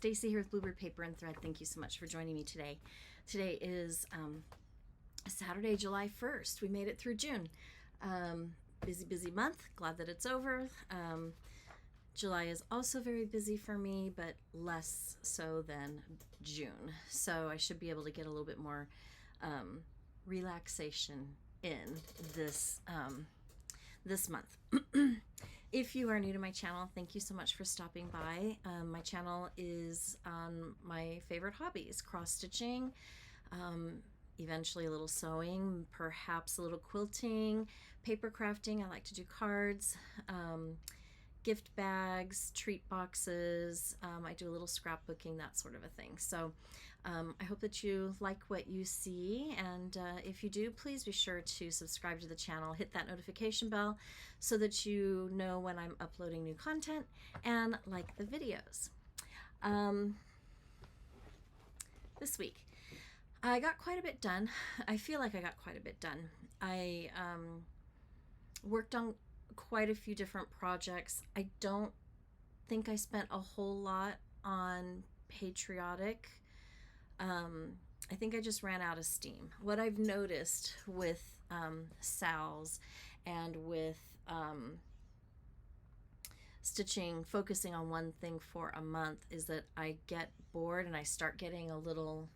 Stacy here with Bluebird Paper and Thread. Thank you so much for joining me today. Today is Saturday, July 1st. We made it through June. Busy month. Glad that it's over. July is also very busy for me, but less so than June. So I should be able to get a little bit more relaxation in this this month. If you are new to my channel, thank you so much for stopping by. My channel is on my favorite hobbies: cross stitching, eventually a little sewing, perhaps a little quilting, paper crafting. I like to do cards, gift bags, treat boxes. I do a little scrapbooking, that sort of a thing. So I hope that you like what you see, and if you do, please be sure to subscribe to the channel, hit that notification bell so that you know when I'm uploading new content, and like the videos. This week I got quite a bit done. I feel like I got quite a bit done. I worked on quite a few different projects. I don't think I spent a whole lot on patriotic. I think I just ran out of steam. What I've noticed with Sal's and with stitching, focusing on one thing for a month, is that I get bored and I start getting a little,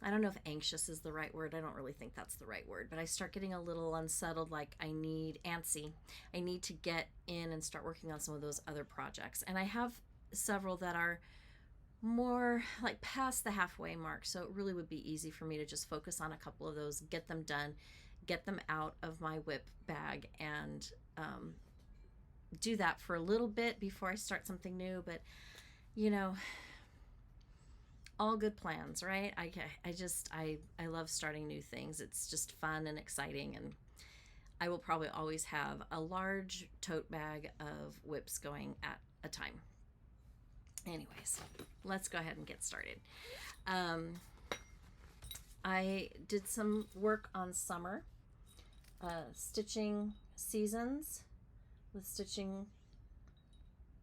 I don't know if anxious is the right word. I don't really think that's the right word, but I start getting a little unsettled, like I need antsy. I need to get in and start working on some of those other projects. And I have several that are more like past the halfway mark, so it really would be easy for me to just focus on a couple of those, get them done, get them out of my whip bag, and do that for a little bit before I start something new. But you know, all good plans, right? I love starting new things. It's just fun and exciting, and I will probably always have a large tote bag of whips going at a time. Anyways, let's go ahead and get started. I did some work on summer, stitching seasons, with stitching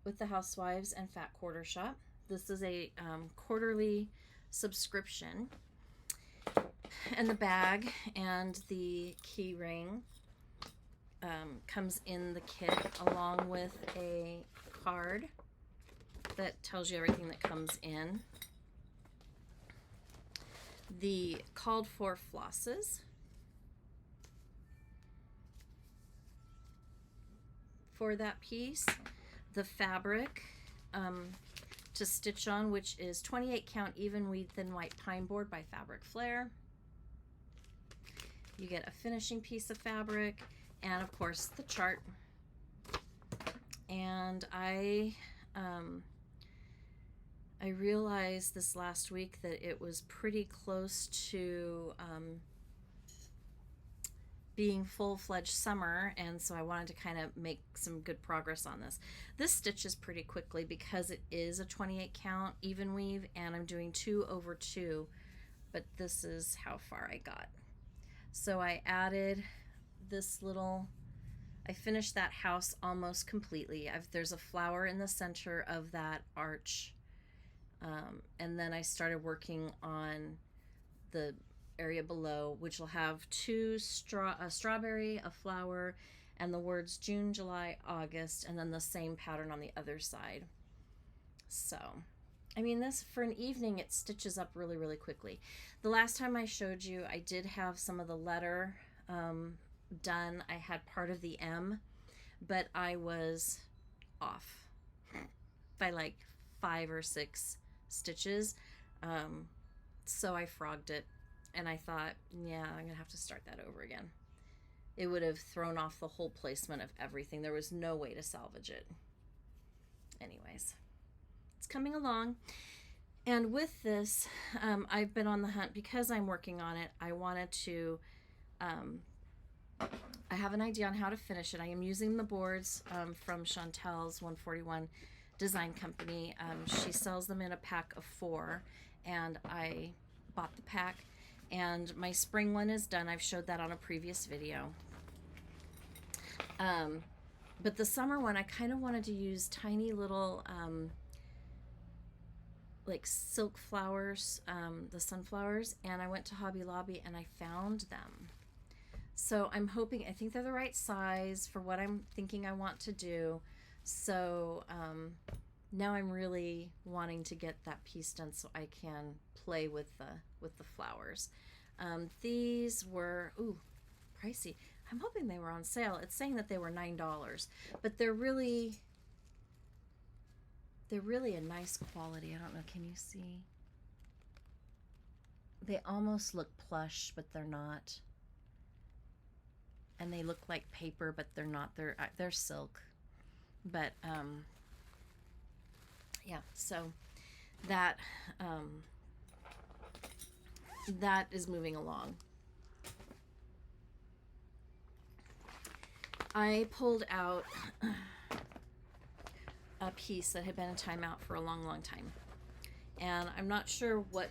with the Housewives and Fat Quarter Shop. This is a quarterly subscription, and the bag and the key ring comes in the kit, along with a card that tells you everything that comes in. The called for flosses for that piece, the fabric to stitch on, which is 28 count Evenweave thin white pine board by Flair. You get a finishing piece of fabric, and of course the chart. And I realized this last week that it was pretty close to being full-fledged summer, and so I wanted to kind of make some good progress on this. This stitches pretty quickly because it is a 28 count even weave, and I'm doing 2/2, but this is how far I got. So I added this little, I finished that house almost completely. There's a flower in the center of that arch, and then I started working on the area below, which will have a strawberry, a flower, and the words June, July, August, and then the same pattern on the other side. So, I mean, this, for an evening, it stitches up really, really quickly. The last time I showed you, I did have some of the letter done. I had part of the M, but I was off by like 5 or 6 stitches. So I frogged it, and I thought, yeah, I'm gonna have to start that over again. It would have thrown off the whole placement of everything. There was no way to salvage it. Anyways, it's coming along. And with this, I've been on the hunt because I'm working on it. I wanted to, I have an idea on how to finish it. I am using the boards from Chantel's 141 Design Company. She sells them in a pack of 4, and I bought the pack, and my spring one is done. I've showed that on a previous video. But the summer one, I kind of wanted to use tiny little like silk flowers, the sunflowers, and I went to Hobby Lobby and I found them. So I'm hoping, I think they're the right size for what I'm thinking I want to do. So now I'm really wanting to get that piece done so I can play with the flowers. These were pricey. I'm hoping they were on sale. It's saying that they were $9, but they're really a nice quality. I don't know, can you see? They almost look plush, but they're not. And they look like paper, but they're not. They're silk. But yeah, so that that is moving along. I pulled out a piece that had been in timeout for a long time, and I'm not sure what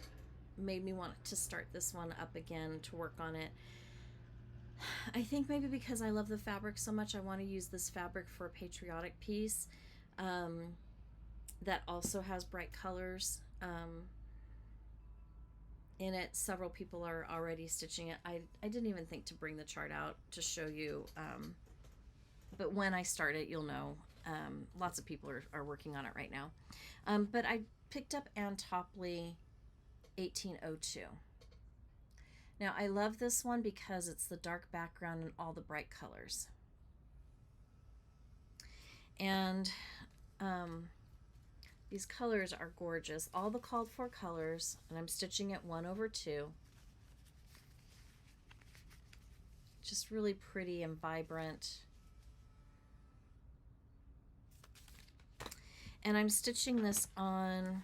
made me want to start this one up again to work on it. I think maybe because I love the fabric so much, I want to use this fabric for a patriotic piece that also has bright colors in it. Several people are already stitching it. I didn't even think to bring the chart out to show you, but when I start it, you'll know. Lots of people are working on it right now. But I picked up Topley 1802. Now I love this one because it's the dark background and all the bright colors. And these colors are gorgeous. All the called for colors, and I'm stitching it 1/2. Just really pretty and vibrant. And I'm stitching this on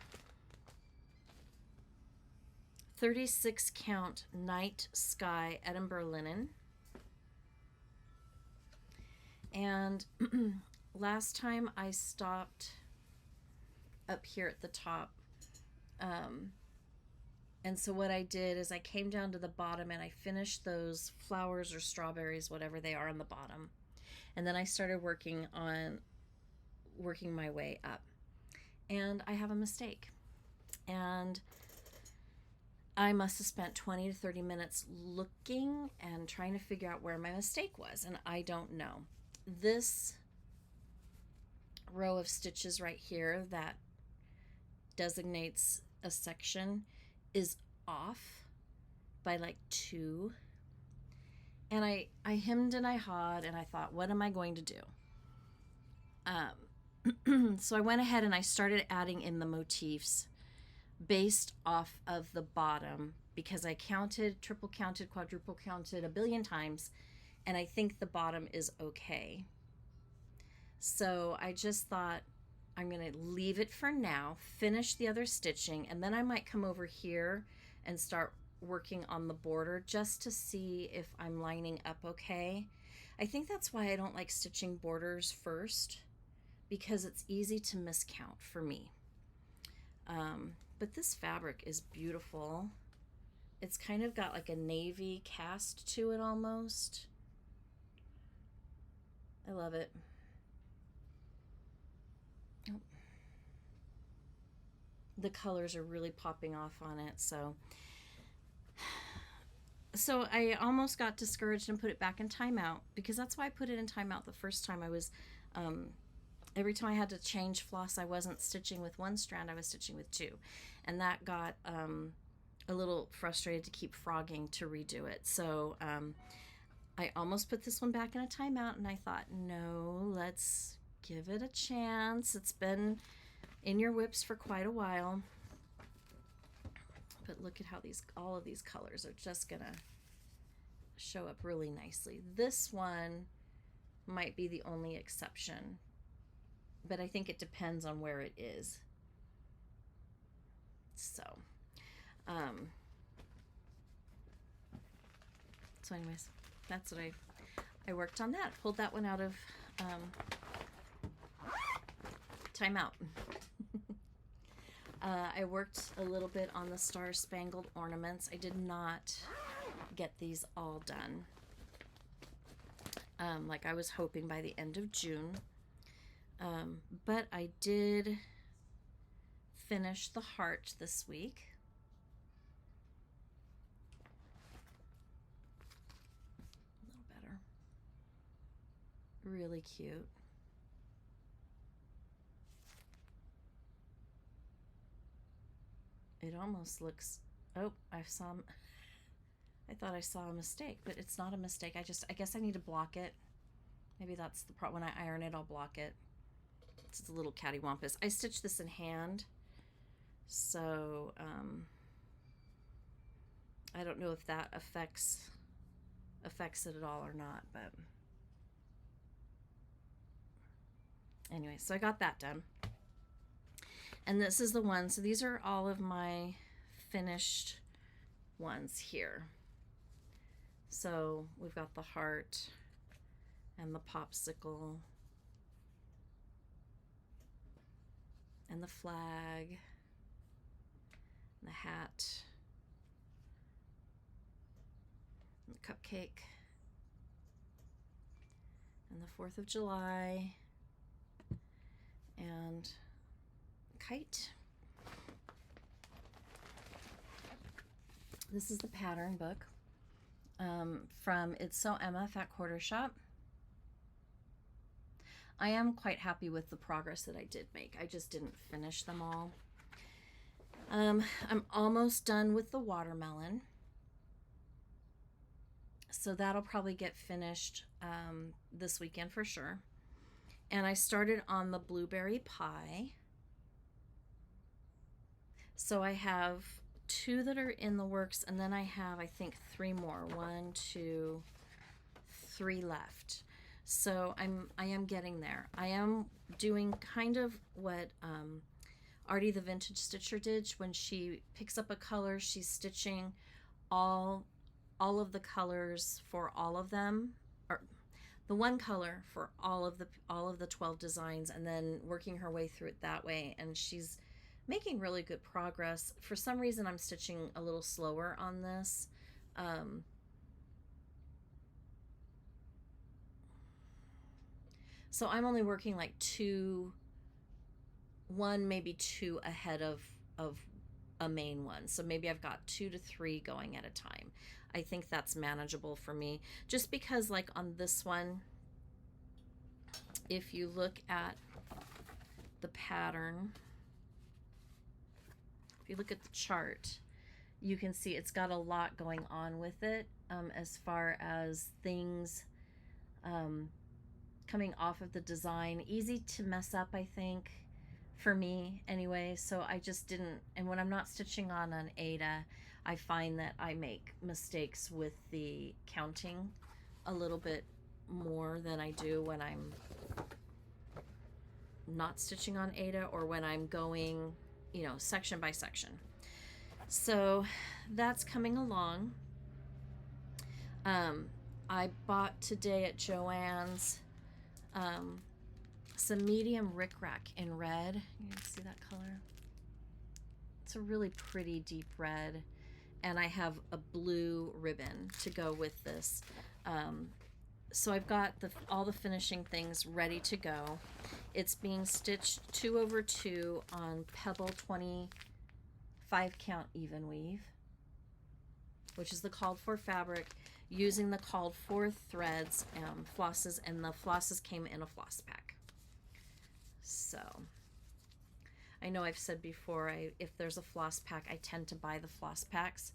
36 count Night Sky Edinburgh linen. And last time I stopped up here at the top, and so what I did is I came down to the bottom and I finished those flowers or strawberries, whatever they are, on the bottom, and then I started working my way up, and I have a mistake, and I must have spent 20 to 30 minutes looking and trying to figure out where my mistake was, and I don't know. This row of stitches right here that designates a section is off by like 2, and I hemmed and I hawed and I thought, what am I going to do? So I went ahead and I started adding in the motifs based off of the bottom, because I counted, triple counted, quadruple counted a billion times, and I think the bottom is okay. So I just thought, I'm going to leave it for now, finish the other stitching, and then I might come over here and start working on the border just to see if I'm lining up okay. I think that's why I don't like stitching borders first, because it's easy to miscount for me. But this fabric is beautiful. It's kind of got like a navy cast to it almost. I love it. Oh. The colors are really popping off on it, so I almost got discouraged and put it back in timeout, because that's why I put it in timeout the first time. I was every time I had to change floss, I wasn't stitching with one strand, I was stitching with 2, and that got a little frustrated to keep frogging to redo it. So I almost put this one back in a timeout, and I thought, no, let's give it a chance. It's been in your whips for quite a while. But look at how all of these colors are just gonna show up really nicely. This one might be the only exception, but I think it depends on where it is. So anyways, that's what I worked on. That pulled that one out of timeout. I worked a little bit on the Star Spangled ornaments. I did not get these all done like I was hoping by the end of June, but I did finish the heart this week. A little better. Really cute. It almost looks, oh, I thought I saw a mistake, but it's not a mistake. I guess I need to block it. Maybe that's the problem. When I iron it, I'll block it. It's a little cattywampus. I stitched this in hand, so I don't know if that affects it at all or not, but anyway, so I got that done. And this is the one, so these are all of my finished ones here. So we've got the heart and the popsicle and the flag and the hat and the cupcake and the 4th of July and kite. This is the pattern book from It's So Emma Fat Quarter Shop. I am quite happy with the progress that I did make. I just didn't finish them all. I'm almost done with the watermelon, so that'll probably get finished this weekend for sure. And I started on the blueberry pie. So I have 2 that are in the works, and then I have, I think, 3 more. 1, 2, 3 left. So I am getting there. I am doing kind of what Artie the Vintage Stitcher did. When she picks up a color, she's stitching all of the colors for all of them, or the one color for all of the 12 designs, and then working her way through it that way. And she's making really good progress. For some reason, I'm stitching a little slower on this. So I'm only working like 1, maybe 2 ahead of a main one. So maybe I've got 2 to 3 going at a time. I think that's manageable for me. Just because like on this one, if you look at the pattern, if you look at the chart, you can see it's got a lot going on with it as far as things coming off of the design. Easy to mess up, I think, for me anyway. So I just didn't, and when I'm not stitching on an Ada, I find that I make mistakes with the counting a little bit more than I do when I'm not stitching on Ada, or when I'm going, you know, section by section. So that's coming along. I bought today at Joann's some medium rickrack in red. You can see that color. It's a really pretty deep red, and I have a blue ribbon to go with this. So I've got all the finishing things ready to go. It's being stitched 2/2 on Pebble 25 count Evenweave, which is the called for fabric, using the called for threads, flosses, and the flosses came in a floss pack. So I know I've said before, if there's a floss pack, I tend to buy the floss packs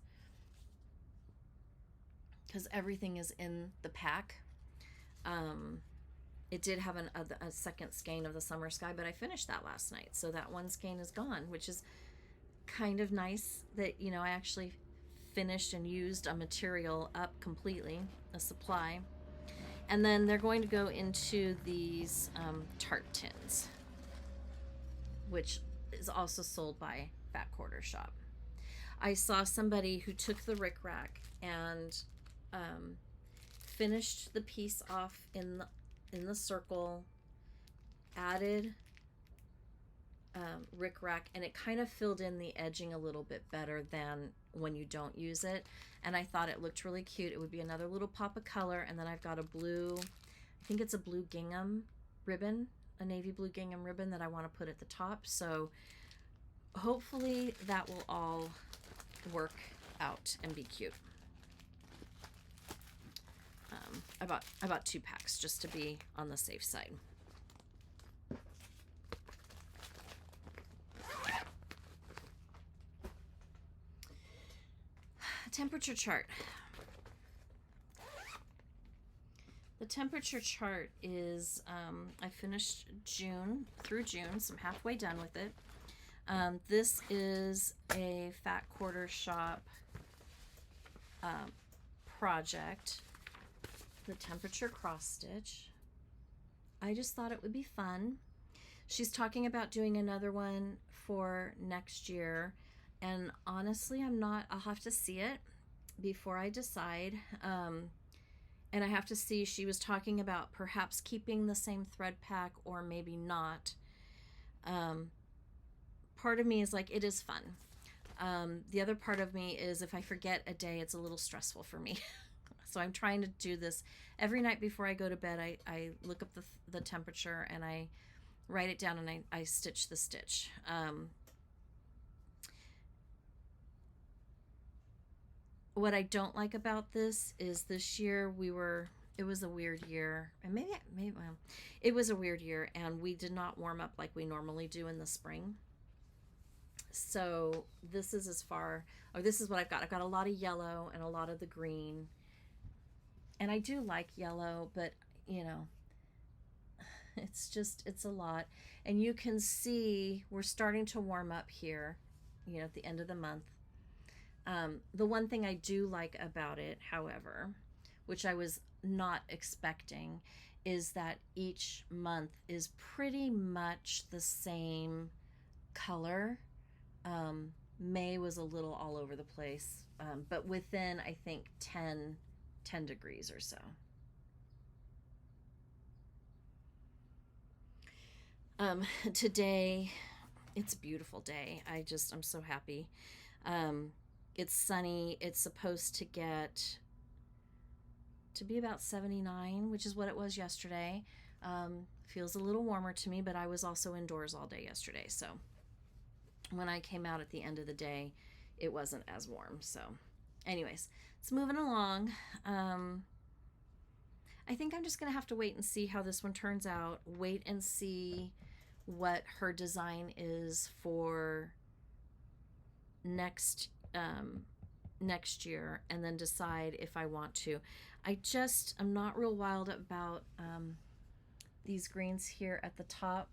because everything is in the pack. It did have a second skein of the Summer Sky, but I finished that last night, so that one skein is gone, which is kind of nice that, you know, I actually finished and used a material up completely, a supply. And then they're going to go into these tart tins, which is also sold by Fat Quarter Shop. I saw somebody who took the rickrack and finished the piece off in the circle, added rickrack, and it kind of filled in the edging a little bit better than when you don't use it, and I thought it looked really cute. It would be another little pop of color. And then I've got a blue, I think it's a blue gingham ribbon, a navy blue gingham ribbon that I want to put at the top. So hopefully that will all work out and be cute. I bought 2 packs just to be on the safe side. Temperature chart. The temperature chart is, I finished June, through June, so I'm halfway done with it. This is a Fat Quarter Shop project, the temperature cross stitch. I just thought it would be fun. She's talking about doing another one for next year, and honestly, I'll have to see it before I decide. And I have to see, she was talking about perhaps keeping the same thread pack or maybe not. Part of me is like, it is fun. The other part of me is, if I forget a day, it's a little stressful for me. So I'm trying to do this every night before I go to bed. I look up the temperature and I write it down, and I stitch the stitch. What I don't like about this is this year it was a weird year, and maybe it was a weird year, and we did not warm up like we normally do in the spring. So this is this is what I've got. I've got a lot of yellow and a lot of the green, and I do like yellow, but you know, it's a lot. And you can see we're starting to warm up here, you know, at the end of the month. The one thing I do like about it, however, which I was not expecting, is that each month is pretty much the same color. May was a little all over the place, but within, I think, 10 degrees or so. Today, it's a beautiful day. I'm so happy. It's sunny. It's supposed to get to be about 79, which is what it was yesterday. Feels a little warmer to me, but I was also indoors all day yesterday. So when I came out at the end of the day, it wasn't as warm. So anyways, it's moving along. I think I'm just going to have to wait and see how this one turns out. Wait and see what her design is for next year, and then decide if I want to. I'm not real wild about these greens here at the top.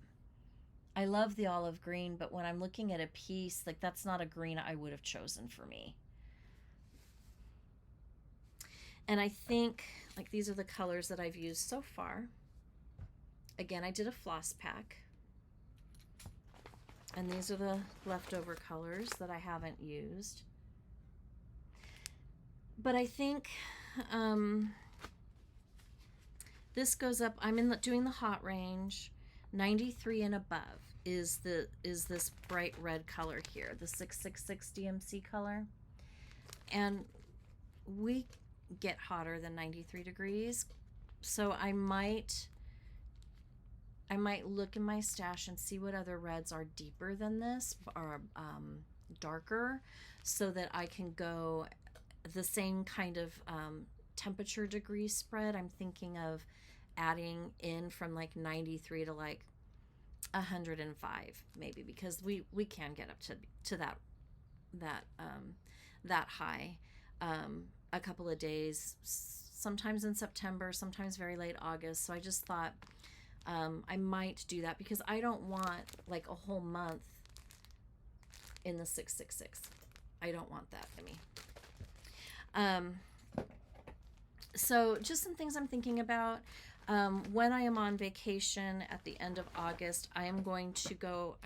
I love the olive green, but when I'm looking at a piece, like, that's not a green I would have chosen for me. And I think, like, these are the colors that I've used so far. Again, I did a floss pack, and these are the leftover colors that I haven't used. But I think this goes up. I'm doing the hot range. 93 and above is this bright red color here, the 666 DMC color. And we get hotter than 93 degrees. So I might look in my stash and see what other reds are deeper than this, or darker, so that I can go the same kind of temperature degree spread. I'm thinking of adding in from like 93 to like 105 maybe, because we can get up to that high a couple of days, sometimes in September, sometimes very late August. So I just thought I might do that, because I don't want like a whole month in the 666. I don't want that to me. So just some things I'm thinking about. When I am on vacation at the end of August, I'm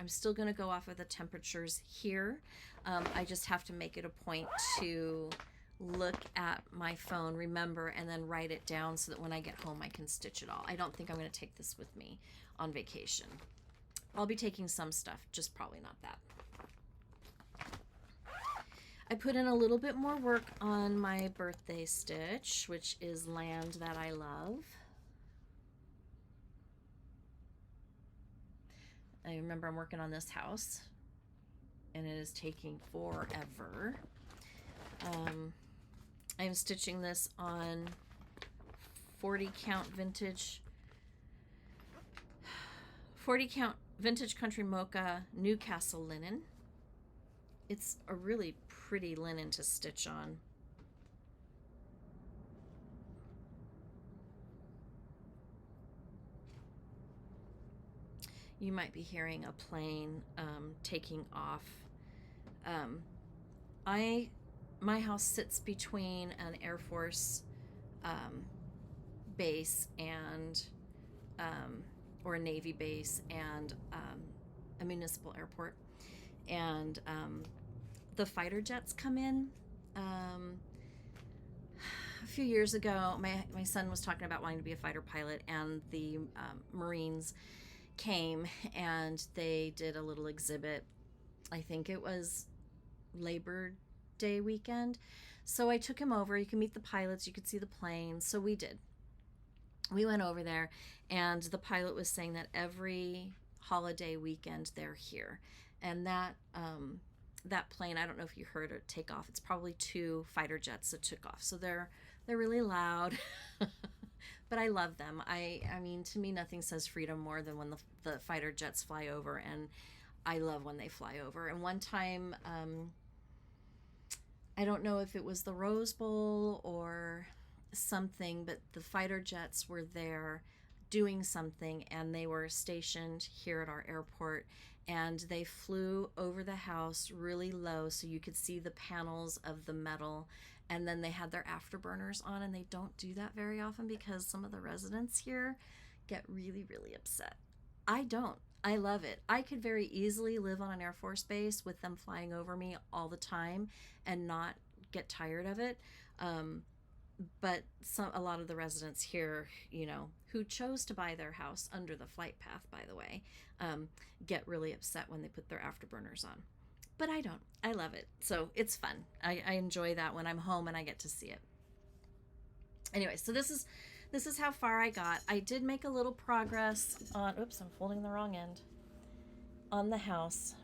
still going to go off of the temperatures here. I just have to make it a point to look at my phone, remember, and then write it down so that when I get home I can stitch it all. I don't think I'm going to take this with me on vacation. I'll be taking some stuff, just probably not that. I put in a little bit more work on my birthday stitch, which is Land That I Love. I remember I'm working on this house. and it is taking forever. I'm stitching this on 40 count vintage country Mocha Newcastle linen. It's a really pretty linen to stitch on. You might be hearing a plane taking off. My house sits between an Air Force base and or a Navy base and a municipal airport, and the fighter jets come in. A few years ago, my son was talking about wanting to be a fighter pilot, and the Marines came and they did a little exhibit. I think it was Labor Day weekend. So I took him over. You can meet the pilots, you could see the planes. So we did. We went over there, and the pilot was saying that every holiday weekend they're here. And that plane, I don't know if you heard it take off. It's probably 2 fighter jets that took off. So they're really loud. But I love them. I mean, to me, nothing says freedom more than when the fighter jets fly over, and I love when they fly over. And one time, I don't know if it was the Rose Bowl or something, but the fighter jets were there doing something, and they were stationed here at our airport, and they flew over the house really low so you could see the panels of the metal. And then they had their afterburners on, and they don't do that very often because some of the residents here get really, really upset. I don't. I love it. I could very easily live on an Air Force base with them flying over me all the time and not get tired of it. But a lot of the residents here, who chose to buy their house under the flight path, by the way, get really upset when they put their afterburners on. But I don't. I love it. So it's fun. I enjoy that when I'm home and I get to see it. Anyway, so this is how far I got. I did make a little progress on, oops, I'm folding the wrong end, on the house.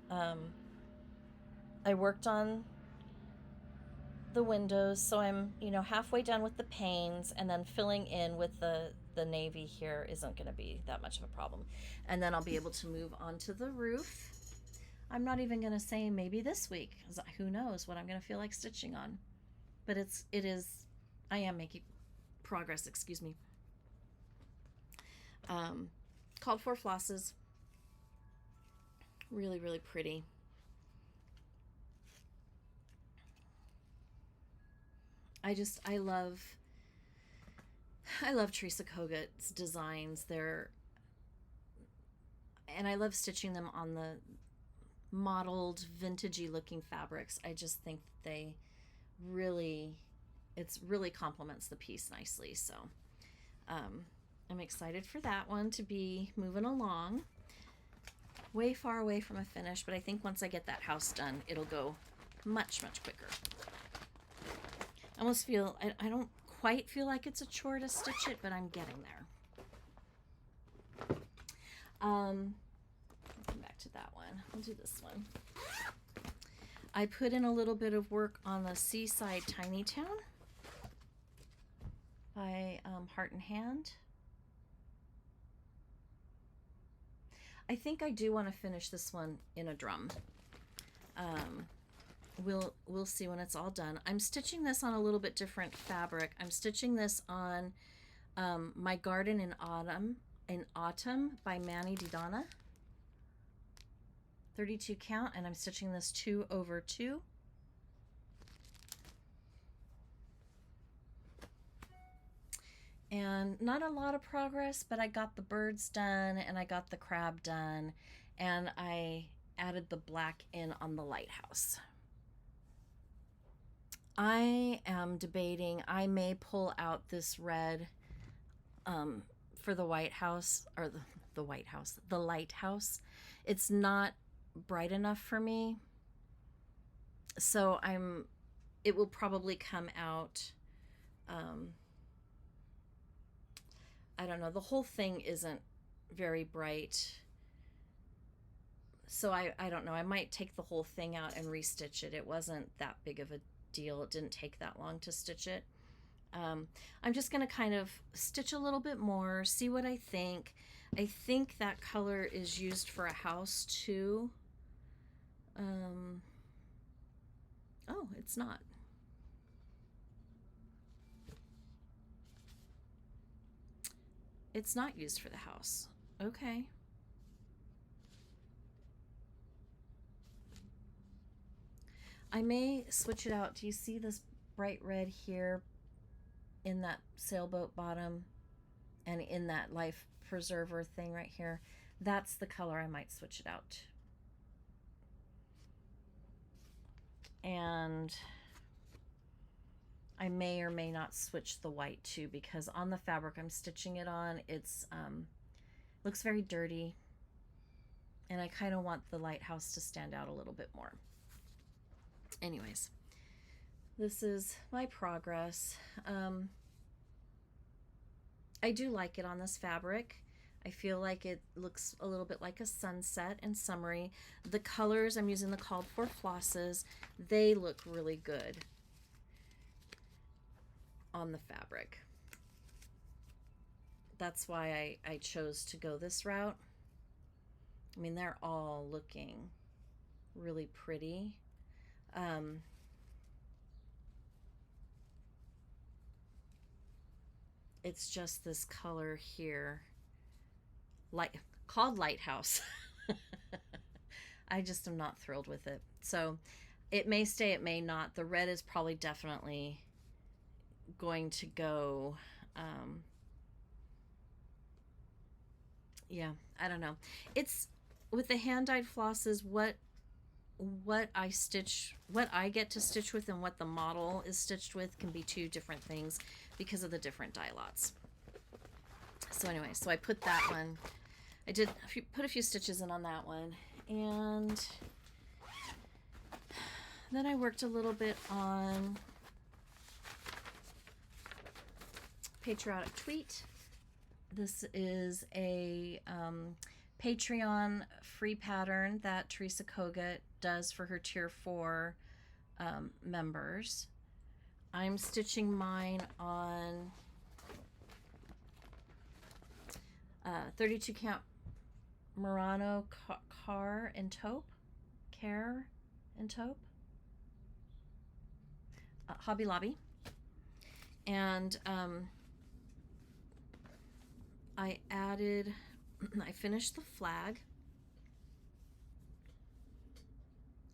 I worked on the windows, so I'm, halfway done with the panes, and then filling in with the navy here isn't going to be that much of a problem. And then I'll be able to move on to the roof. I'm not even going to say maybe this week, because who knows what I'm going to feel like stitching on. But I am making progress, excuse me. Called for flosses. Really, really pretty. I love Teresa Kogut's designs. And I love stitching them on the mottled, vintagey looking fabrics. I just think it really complements the piece nicely. So I'm excited for that one to be moving along. Way far away from a finish, but I think once I get that house done, it'll go much, much quicker. I almost feel, I don't quite feel like it's a chore to stitch it, but I'm getting there. Come back to that one. I'll do this one. I put in a little bit of work on the Seaside Tiny Town by Heart and Hand. I think I do want to finish this one in a drum. We'll see when it's all done. I'm stitching this on a little bit different fabric. I'm stitching this on My Garden in Autumn by Manny Didana. 32 count, and I'm stitching this 2/2. And not a lot of progress, but I got the birds done and I got the crab done, and I added the black in on the lighthouse. I am debating, I may pull out this red for the White House, or the lighthouse. It's not bright enough for me, so it will probably come out, I don't know, the whole thing isn't very bright, So I don't know. I might take the whole thing out and restitch it. It wasn't that big of a deal. It didn't take that long to stitch it. I'm just going to kind of stitch a little bit more, see what I think. I think that color is used for a house too. Oh, it's not. It's not used for the house. Okay. I may switch it out. Do you see this bright red here in that sailboat bottom and in that life preserver thing right here? That's the color I might switch it out. And I may or may not switch the white too, because on the fabric I'm stitching it on, it's looks very dirty, and I kind of want the lighthouse to stand out a little bit more. Anyways, this is my progress. I do like it on this fabric. I feel like it looks a little bit like a sunset and summery. The colors, I'm using the called for flosses. They look really good on the fabric. That's why I chose to go this route. I mean, they're all looking really pretty. It's just this color here, called Lighthouse. I just am not thrilled with it. So it may stay, it may not. The red is probably definitely going to go. Yeah, I don't know. It's with the hand dyed flosses, what I get to stitch with and what the model is stitched with can be two different things because of the different dye lots. So anyway, so I put that one, I did put a few stitches in on that one, and then I worked a little bit on Patriotic Tweet. This is a Patreon free pattern that Teresa Kogut does for her tier 4 members. I'm stitching mine on 32 count Murano Care and Taupe, Hobby Lobby, and I finished the flag,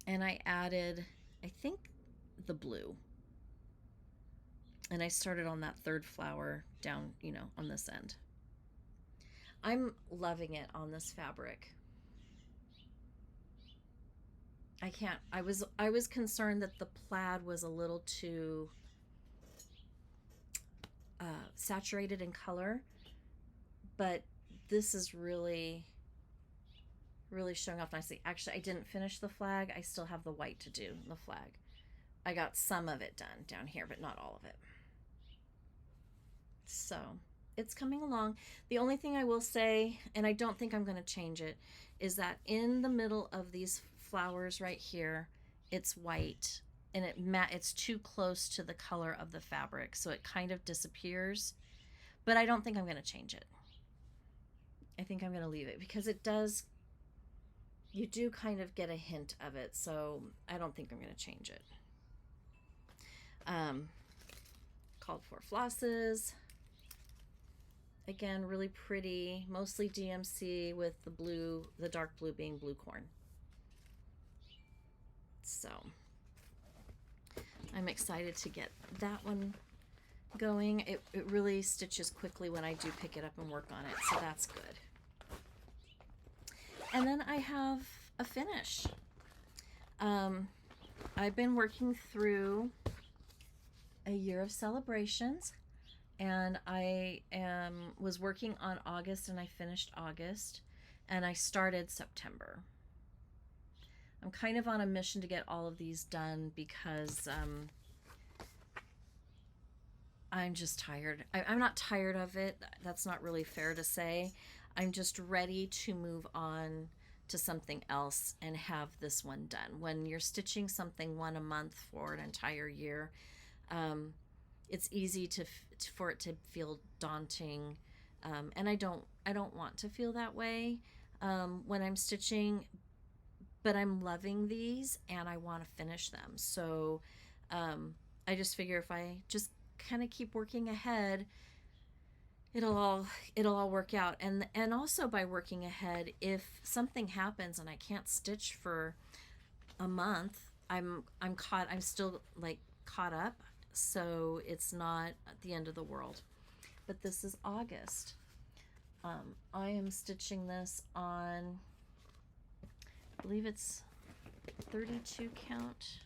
and I added, I think, the blue, and I started on that third flower down, you know, on this end. I'm loving it on this fabric. I was concerned that the plaid was a little too saturated in color, but this is really showing off nicely. Actually, I didn't finish the flag. I still have the white to do in the flag. I got some of it done down here, but not all of it. So it's coming along. The only thing I will say, and I don't think I'm going to change it, is that in the middle of these flowers right here, it's white, and it's too close to the color of the fabric, so it kind of disappears. But I don't think I'm going to change it. I think I'm going to leave it because it does, you do kind of get a hint of it, so I don't think I'm going to change it. Called for flosses. Again, really pretty, mostly DMC with the blue, the dark blue being blue corn. So I'm excited to get that one going. It really stitches quickly when I do pick it up and work on it, so that's good. And then I have a finish. I've been working through a year of celebrations, and I was working on August, and I finished August, and I started September. I'm kind of on a mission to get all of these done because I'm just tired. I'm not tired of it. That's not really fair to say. I'm just ready to move on to something else and have this one done. When you're stitching something one a month for an entire year, it's easy for it to feel daunting, and I don't want to feel that way when I'm stitching. But I'm loving these and I want to finish them. So I just figure if I just kind of keep working ahead, it'll all work out. And also by working ahead, if something happens and I can't stitch for a month, I'm still like caught up, so it's not the end of the world. But this is August. I am stitching this on, I believe it's 32 count.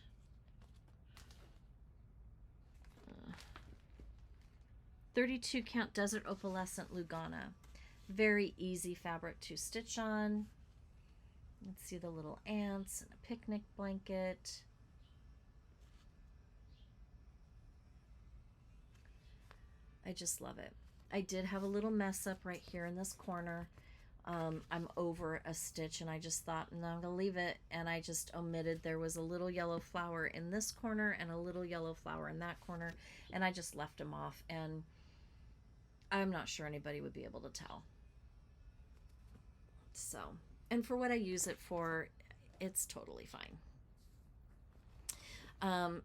32 count Desert Opalescent Lugana. Very easy fabric to stitch on. Let's see the little ants and a picnic blanket. I just love it. I did have a little mess up right here in this corner. I'm over a stitch and I just thought, no, I'm gonna leave it, and I just omitted, there was a little yellow flower in this corner and a little yellow flower in that corner, and I just left them off, and I'm not sure anybody would be able to tell. So, and for what I use it for, it's totally fine.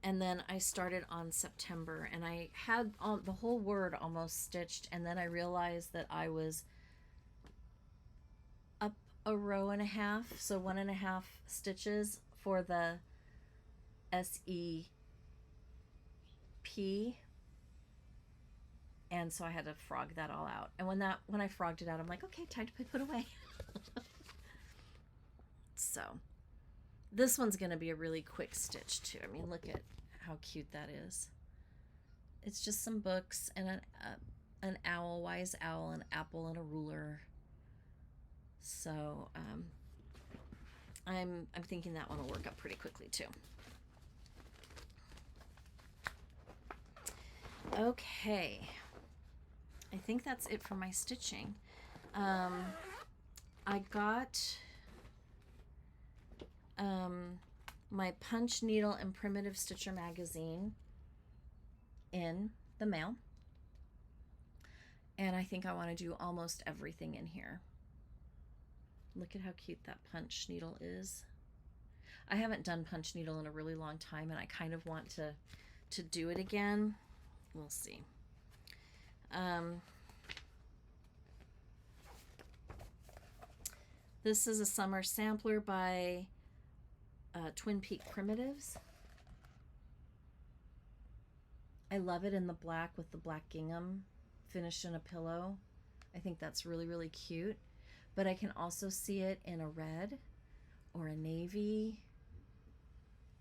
And then I started on September, and I had the whole word almost stitched, and then I realized that I was up a row and a half, so 1.5 stitches for the SEP, and so I had to frog that all out. And when I frogged it out, I'm like, okay, time to put away. So this one's gonna be a really quick stitch too. I mean, look at how cute that is. It's just some books and an owl, wise owl, an apple, and a ruler. So I'm thinking that one will work up pretty quickly too. Okay, I think that's it for my stitching. I got my Punch Needle and Primitive Stitcher magazine in the mail, and I think I want to do almost everything in here. Look at how cute that punch needle is. I haven't done punch needle in a really long time, and I kind of want to do it again. We'll see. This is a summer sampler by Twin Peak Primitives. I love it in the black with the black gingham finished in a pillow. I think that's really, really cute. But I can also see it in a red or a navy.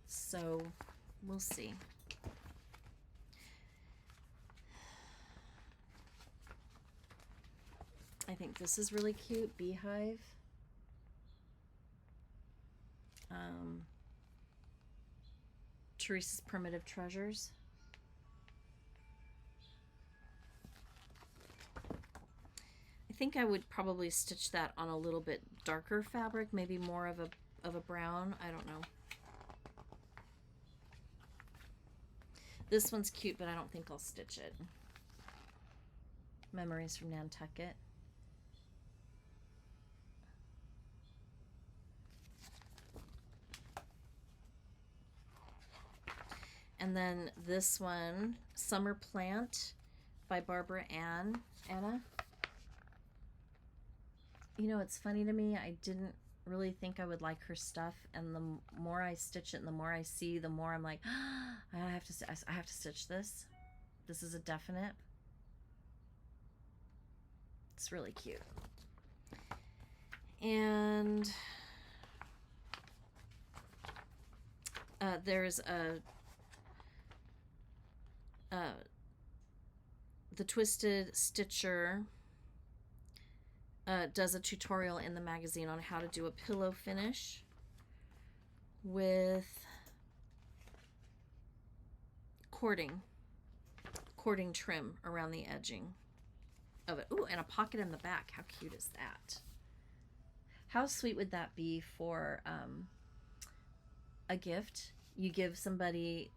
So we'll see. I think this is really cute, beehive. Teresa's Primitive Treasures. I think I would probably stitch that on a little bit darker fabric, maybe more of a brown. I don't know. This one's cute, but I don't think I'll stitch it. Memories from Nantucket. And then this one, Summer Plant by Barbara Anna. You know, it's funny to me, I didn't really think I would like her stuff, and the more I stitch it and the more I see, the more I'm like, I have to stitch this. This is a definite. It's really cute. And there's the Twisted Stitcher does a tutorial in the magazine on how to do a pillow finish with cording trim around the edging of it. Ooh, and a pocket in the back. How cute is that? How sweet would that be for a gift? You give somebody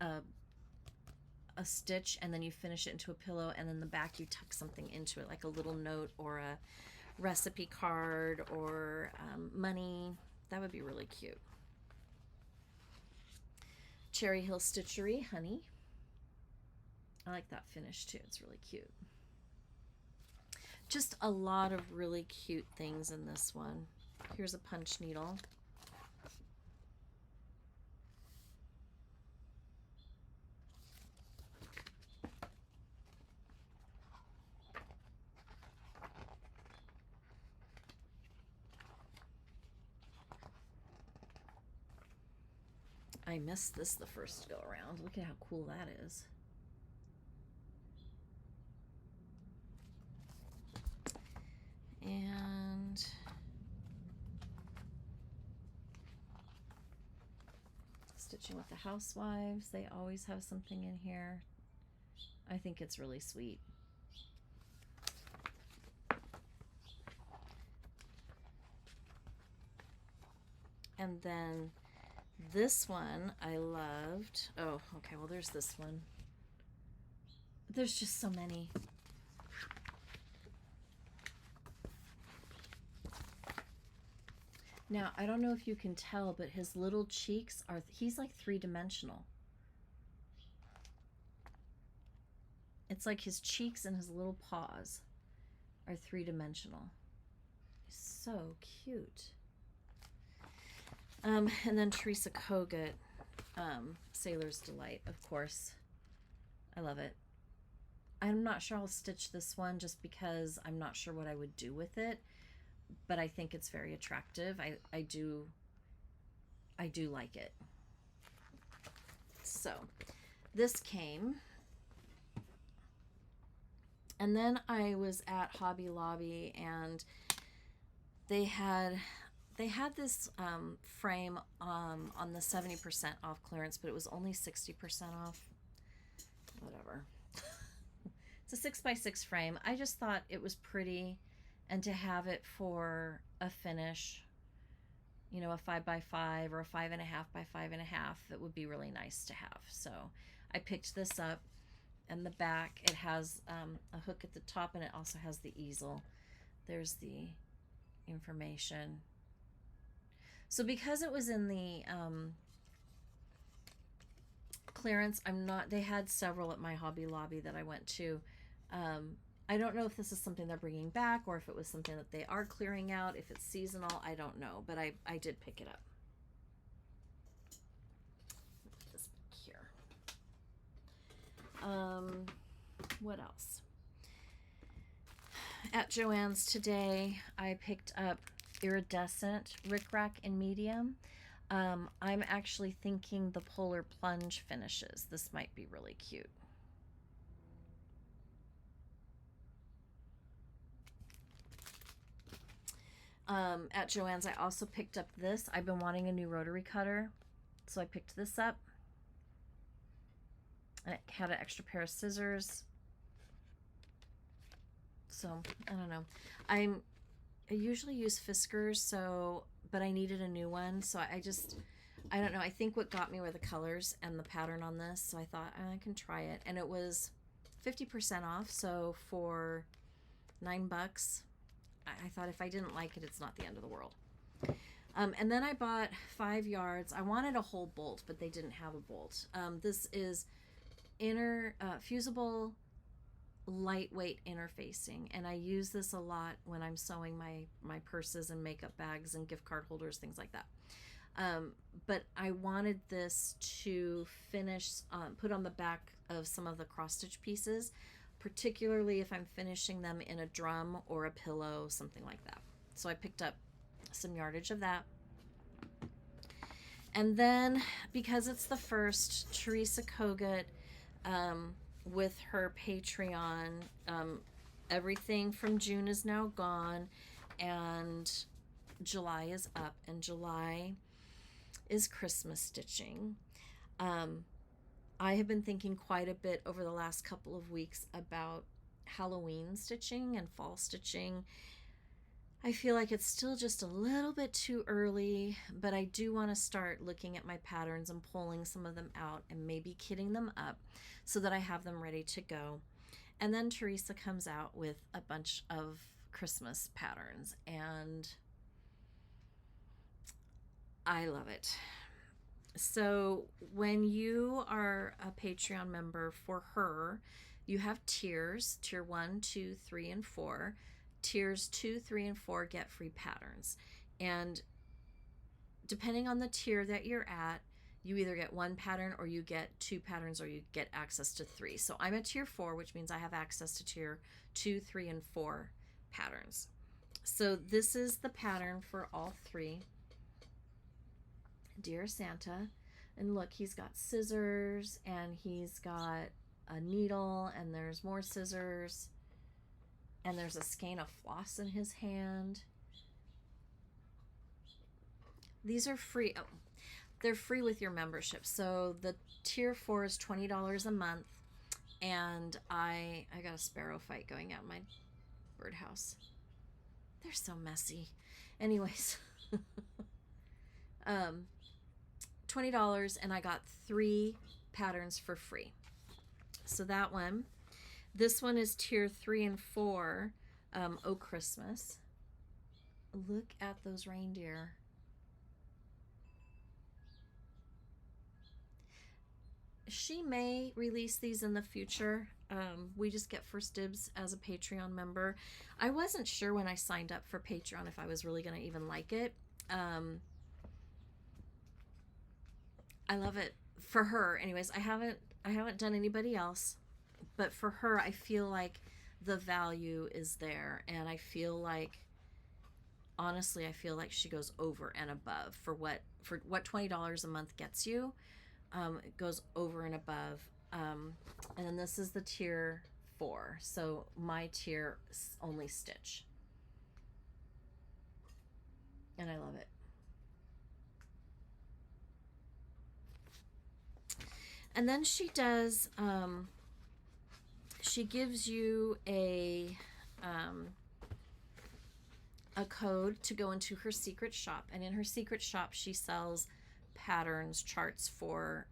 a stitch and then you finish it into a pillow, and then the back you tuck something into it, like a little note or a recipe card or money. That would be really cute. Cherry Hill Stitchery, honey. I like that finish too. It's really cute. Just a lot of really cute things in this one. Here's a punch needle. I missed this the first go around. Look at how cool that is. And stitching with the Housewives. They always have something in here. I think it's really sweet. And then this one I loved. Oh, okay, well there's this one. There's just so many. Now, I don't know if you can tell, but his little cheeks are, he's like three-dimensional. It's like his cheeks and his little paws are three-dimensional. So cute. And then Teresa Kogut, Sailor's Delight, of course. I love it. I'm not sure I'll stitch this one just because I'm not sure what I would do with it, but I think it's very attractive. I do like it. So this came, and then I was at Hobby Lobby, and they had this frame on the 70% off clearance, but it was only 60% off. Whatever. It's a 6x6 frame. I just thought it was pretty, and to have it for a finish, you know, a 5x5 or a 5.5x5.5, it would be really nice to have. So I picked this up, and the back, it has a hook at the top, and it also has the easel. There's the information. So because it was in the clearance, they had several at my Hobby Lobby that I went to. I don't know if this is something they're bringing back or if it was something that they are clearing out. If it's seasonal, I don't know, but I did pick it up. Put this back here. What else? At Joann's today, I picked up Iridescent Rickrack in medium. I'm actually thinking the Polar Plunge finishes. This might be really cute. At Joann's, I also picked up this. I've been wanting a new rotary cutter, so I picked this up. And it had an extra pair of scissors. So, I don't know. I usually use Fiskars, but I needed a new one, so I don't know. I think what got me were the colors and the pattern on this, so I thought I can try it. And it was 50% off, so for $9, I thought if I didn't like it, it's not the end of the world. And then I bought 5 yards. I wanted a whole bolt, but they didn't have a bolt. This is fusible lightweight interfacing, and I use this a lot when I'm sewing my purses and makeup bags and gift card holders, things like that. But I wanted this to finish, put on the back of some of the cross stitch pieces, particularly if I'm finishing them in a drum or a pillow, something like that. So I picked up some yardage of that. And then, because it's the first, Teresa Kogut, with her Patreon, everything from June is now gone, and July is up, and July is Christmas stitching. I have been thinking quite a bit over the last couple of weeks about Halloween stitching and fall stitching. I feel like it's still just a little bit too early, but I do want to start looking at my patterns and pulling some of them out and maybe kitting them up so that I have them ready to go. And then Teresa comes out with a bunch of Christmas patterns, and I love it. So when you are a Patreon member for her, you have tiers: tier 1, 2, 3, and 4. Tiers 2, 3, and 4 get free patterns. And depending on the tier that you're at, you either get 1 pattern or you get 2 patterns or you get access to 3. So I'm at tier 4, which means I have access to tier 2, 3, and 4 patterns. So this is the pattern for all 3. Dear Santa. And look, he's got scissors and he's got a needle and there's more scissors and there's a skein of floss in his hand. These are free. Oh, they're free with your membership. So the tier 4 is $20 a month, and I got a sparrow fight going out in my birdhouse. They're so messy. Anyways, $20, and I got 3 patterns for free. So that one. This one is tier 3 and 4. Oh, Christmas. Look at those reindeer. She may release these in the future. We just get first dibs as a Patreon member. I wasn't sure when I signed up for Patreon if I was really going to even like it. I love it for her. Anyways, I haven't done anybody else, but for her, I feel like the value is there, and I feel like, honestly, I feel like she goes over and above for what $20 a month gets you. It goes over and above. And then this is the tier 4. So my tier is only stitch. And I love it. And then she does, she gives you a code to go into her secret shop. And in her secret shop, she sells patterns, charts for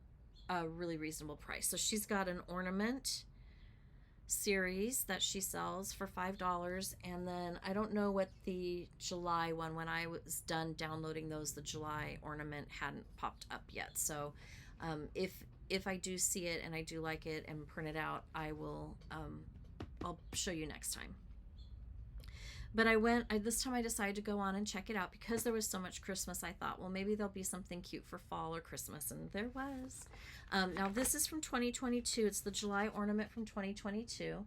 a really reasonable price. So she's got an ornament series that she sells for $5, and then I don't know what the July one, when I was done downloading those, the July ornament hadn't popped up yet. So if I do see it and I do like it and print it out, I will I'll show you next time. But this time I decided to go on and check it out because there was so much Christmas. I thought, well, maybe there'll be something cute for fall or Christmas, and there was. Now this is from 2022. It's the July ornament from 2022,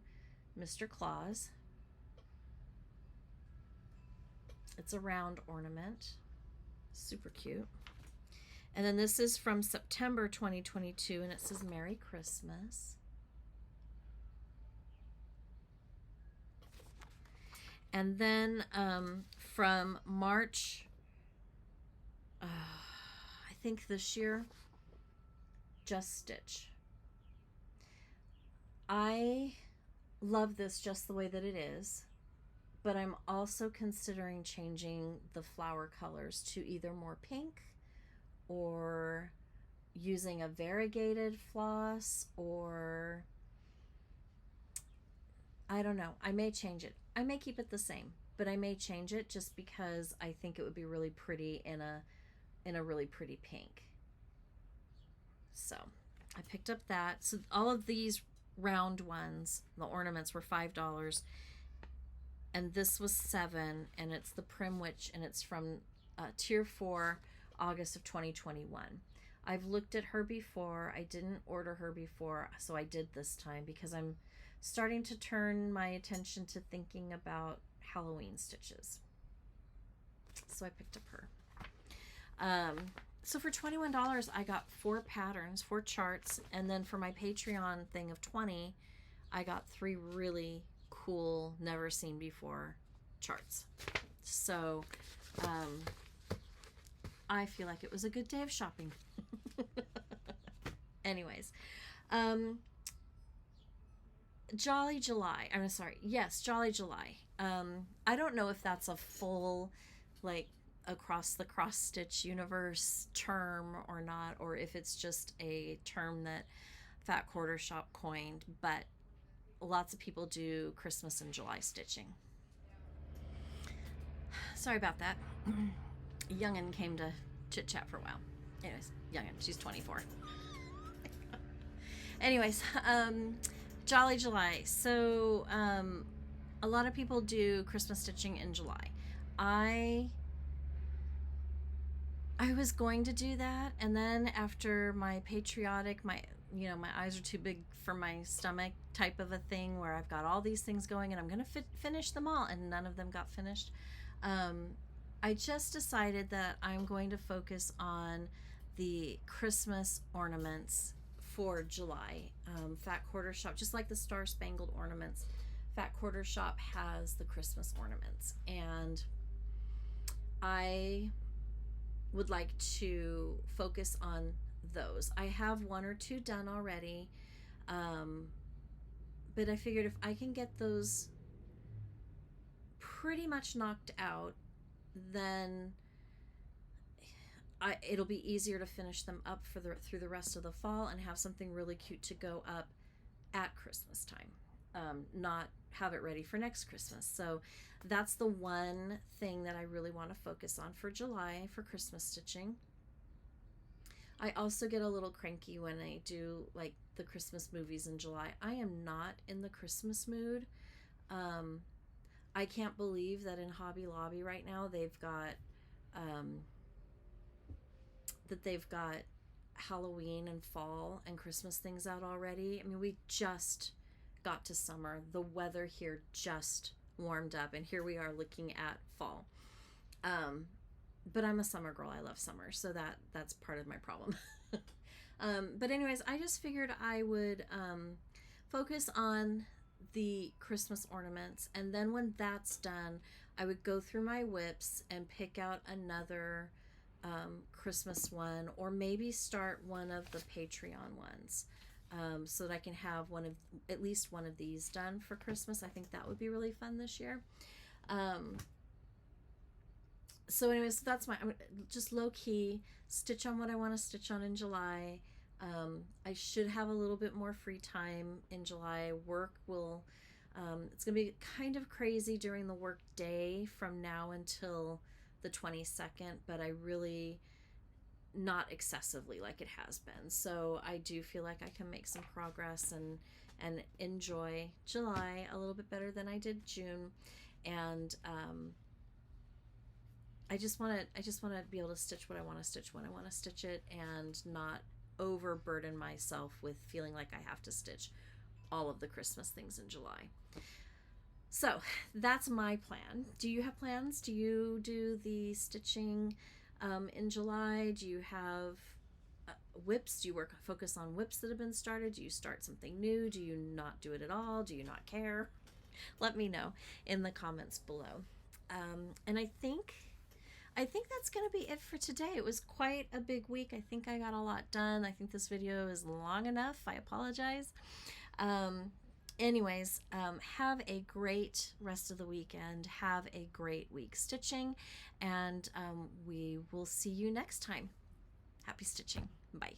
Mr. Claus. It's a round ornament, super cute. And then this is from September 2022, and it says Merry Christmas. And then from March, I think this year, Just Stitch. I love this just the way that it is, but I'm also considering changing the flower colors to either more pink or using a variegated floss, or I don't know. I may change it. I may keep it the same, but I may change it just because I think it would be really pretty in a really pretty pink. So I picked up that. So all of these round ones, the ornaments, were $5, and this was $7, and it's the Prim Witch, and it's from tier 4, August of 2021. I've looked at her before. I didn't order her before, so I did this time because I'm starting to turn my attention to thinking about Halloween stitches. So I picked up her. So for $21, I got 4 patterns, 4 charts, and then for my Patreon thing of $20, I got 3 really cool, never seen before charts. So I feel like it was a good day of shopping. Anyways, Jolly July. I'm sorry. Yes, Jolly July. I don't know if that's a full, like, across the cross stitch universe term or not, or if it's just a term that Fat Quarter Shop coined, but lots of people do Christmas and July stitching. Sorry about that. Youngin came to chit chat for a while. Anyways, Youngin, she's 24. Anyways, Jolly July. So, a lot of people do Christmas stitching in July. I was going to do that, and then after my patriotic, my eyes are too big for my stomach type of a thing, where I've got all these things going and I'm going to finish them all, and none of them got finished. I just decided that I'm going to focus on the Christmas ornaments for July. Fat Quarter Shop, just like the Star Spangled ornaments, Fat Quarter Shop has the Christmas ornaments, and I would like to focus on those. I have one or two done already, but I figured if I can get those pretty much knocked out, then it'll be easier to finish them up through the rest of the fall and have something really cute to go up at Christmas time, not have it ready for next Christmas. So that's the one thing that I really want to focus on for July for Christmas stitching. I also get a little cranky when I do like the Christmas movies in July. I am not in the Christmas mood. I can't believe that in Hobby Lobby right now they've got Halloween and fall and Christmas things out already. I mean, we just got to summer. The weather here just warmed up, and here we are looking at fall. But I'm a summer girl. I love summer, so that's part of my problem. But anyways, I just figured I would focus on the Christmas ornaments, and then when that's done, I would go through my whips and pick out another Christmas one, or maybe start one of the Patreon ones, so that I can have at least one of these done for Christmas. I think that would be really fun this year. So anyways, so that's I'm just low-key stitch on what I want to stitch on in July. I should have a little bit more free time in July. Work will, it's going to be kind of crazy during the work day from now until the 22nd, but I really, not excessively like it has been. So I do feel like I can make some progress and enjoy July a little bit better than I did June. And I just want to be able to stitch what I want to stitch when I want to stitch it, and not overburden myself with feeling like I have to stitch all of the Christmas things in July. So that's my plan. Do you have plans? Do you do the stitching in July? Do you have whips? Do you focus on whips that have been started? Do you start something new? Do you not do it at all? Do you not care? Let me know in the comments below. And I think that's going to be it for today. It was quite a big week. I think I got a lot done. I think this video is long enough. I apologize. Anyways, have a great rest of the weekend. Have a great week stitching, and we will see you next time. Happy stitching. Bye.